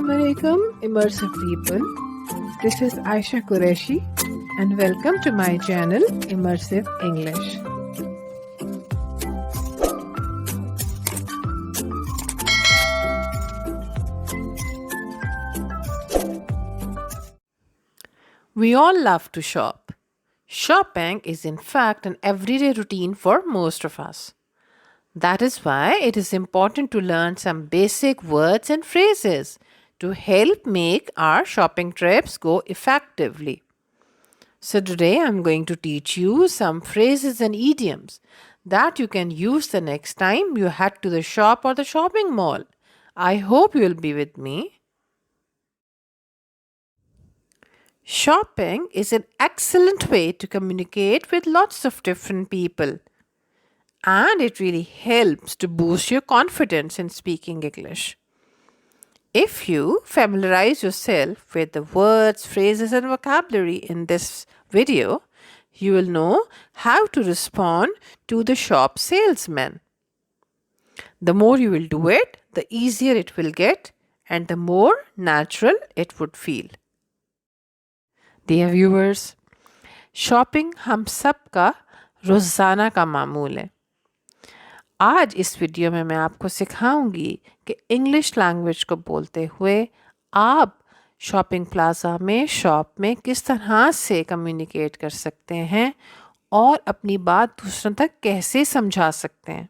Assalamu alaikum, immersive people. This is Aisha Qureshi and welcome to my channel Immersive English. We all love to shop. Shopping is in fact an everyday routine for most of us. That is why it is important to learn some basic words and phrases to help make our shopping trips go effectively. So today I'm going to teach you some phrases and idioms that you can use the next time you head to the shop or the shopping mall. I hope you'll be with me. Shopping is an excellent way to communicate with lots of different people. And it really helps to boost your confidence in speaking English. If you familiarize yourself with the words, phrases, and vocabulary in this video, you will know how to respond to the shop salesman. The more you will do it, the easier it will get, and the more natural it would feel. Dear viewers, shopping हम सबका रोज़ाना का मामूल है. आज इस video में मैं आपको सिखाऊंगी कि इंग्लिश लैंग्वेज को बोलते हुए आप शॉपिंग प्लाज़ा में शॉप में किस तरह से कम्युनिकेट कर सकते हैं और अपनी बात दूसरों तक कैसे समझा सकते हैं.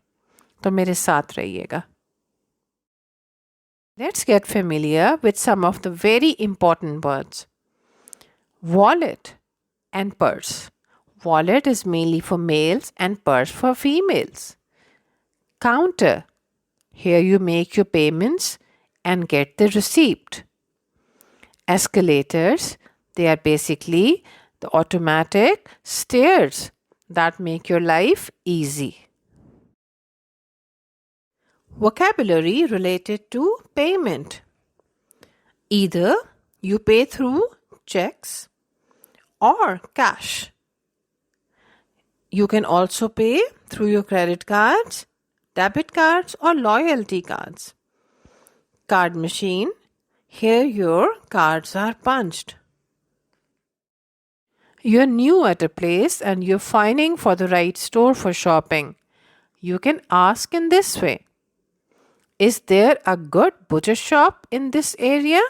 तो मेरे साथ रहिएगा. Let's get familiar with some of the very important words. Wallet and purse. Wallet is mainly for males and purse for females. Counter. Here you make your payments and get the receipt. Escalators. They are basically the automatic stairs that make your life easy. Vocabulary related to payment. Either you pay through cheques or cash. You can also pay through your credit cards, debit cards or loyalty cards. Card machine. Here your cards are punched. You're new at a place and you're finding for the right store for shopping. You can ask in this way. Is there a good butcher shop in this area?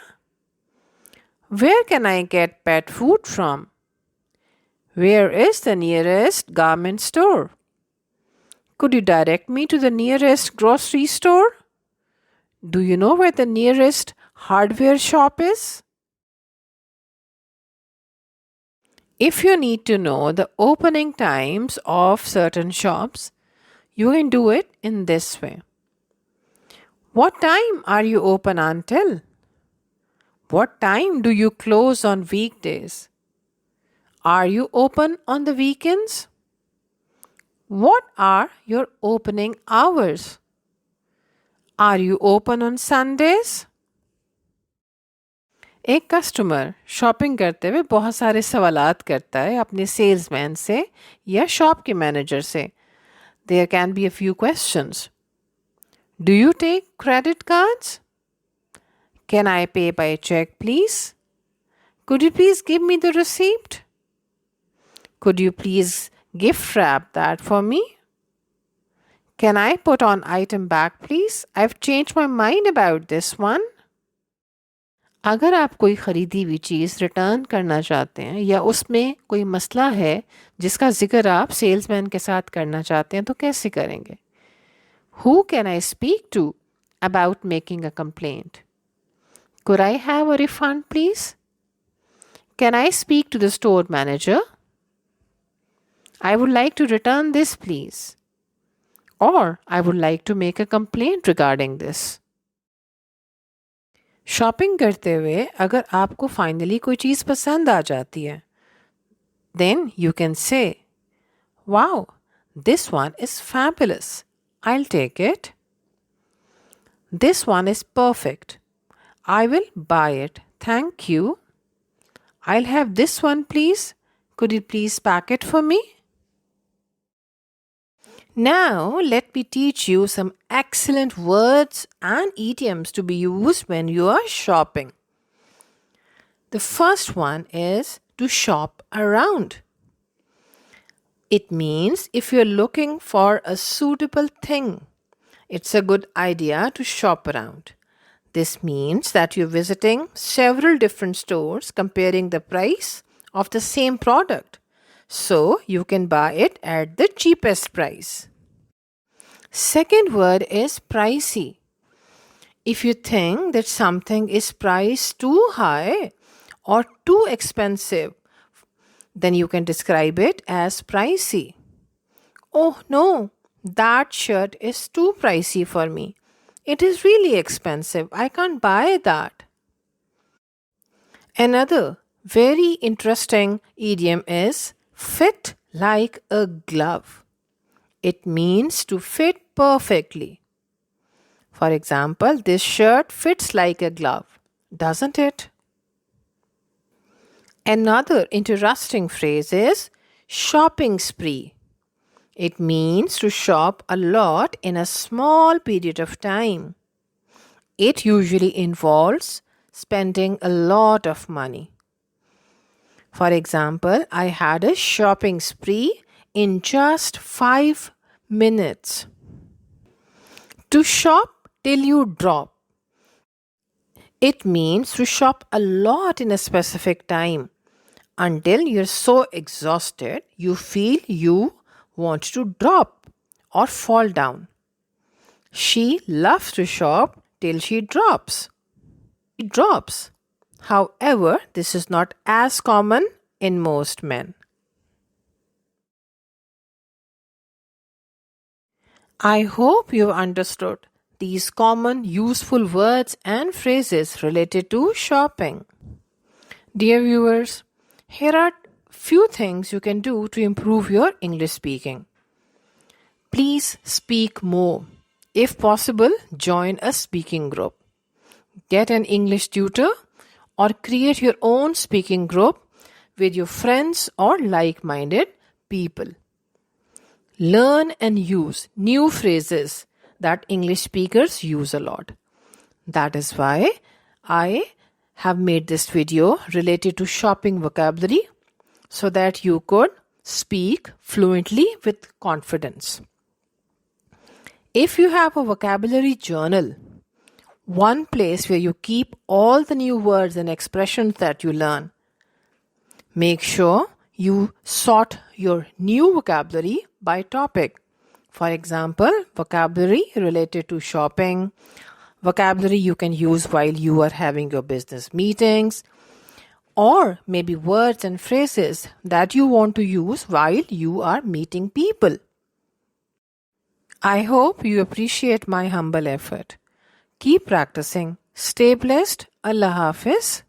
Where can I get pet food from? Where is the nearest garment store? Could you direct me to the nearest grocery store? Do you know where the nearest hardware shop is? If you need to know the opening times of certain shops, you can do it in this way. What time are you open until? What time do you close on weekdays? Are you open on the weekends? What are your opening hours? Are you open on Sundays? एक customer shopping करते हुए बहुत सारे सवालात करता है अपने salesman से या शॉप के मैनेजर से. There can be a few questions. Do you take credit cards? Can I pay by check, please? Could you please give me the receipt? Could you please gift wrap that for me? Can I put on item back, please? I've changed my mind about this one. अगर आप कोई ख़रीदी हुई चीज़ return करना चाहते हैं या उसमें कोई मसला है जिसका ज़िक्र आप सेल्समैन के साथ करना चाहते हैं तो कैसे करेंगे? Who can I speak to about making a complaint? Could I have a refund, please? Can I speak to the store manager? I would like to return this, please. Or I would like to make a complaint regarding this. Shopping करते हुए अगर आपको finally कोई चीज़ पसंद आ जाती है, then you can say, wow, this one is fabulous. I'll take it. This one is perfect. I will buy it. Thank you. I'll have this one, please. Could you please pack it for me? Now, let me teach you some excellent words and idioms to be used when you are shopping. The first one is to shop around. It means if you're looking for a suitable thing, it's a good idea to shop around. This means that you're visiting several different stores comparing the price of the same product so you can buy it at the cheapest price. Second word is pricey. If you think that something is priced too high or too expensive, then you can describe it as pricey. Oh no, that shirt is too pricey for me. It is really expensive. I can't buy that. Another very interesting idiom is fit like a glove. It means to fit perfectly. For example, this shirt fits like a glove, doesn't it? Another interesting phrase is shopping spree. It means to shop a lot in a small period of time. It usually involves spending a lot of money. For example, I had a shopping spree in just 5 minutes. To shop till you drop. It means to shop a lot in a specific time until you're so exhausted you feel you want to drop or fall down. She loves to shop till she drops. It drops. However, this is not as common in most men. I hope you've understood these common useful words and phrases related to shopping. Dear viewers, here are few things you can do to improve your English speaking. Please speak more. If possible, join a speaking group. Get an English tutor or create your own speaking group with your friends or like-minded people. Learn and use new phrases that English speakers use a lot. That is why I have made this video related to shopping vocabulary so that you could speak fluently with confidence. If you have a vocabulary journal, one place where you keep all the new words and expressions that you learn, make sure you sort your new vocabulary by topic. For example, vocabulary related to shopping, vocabulary you can use while you are having your business meetings, or maybe words and phrases that you want to use while you are meeting people. I hope you appreciate my humble effort. Keep practicing. Stay blessed. Allah Hafiz.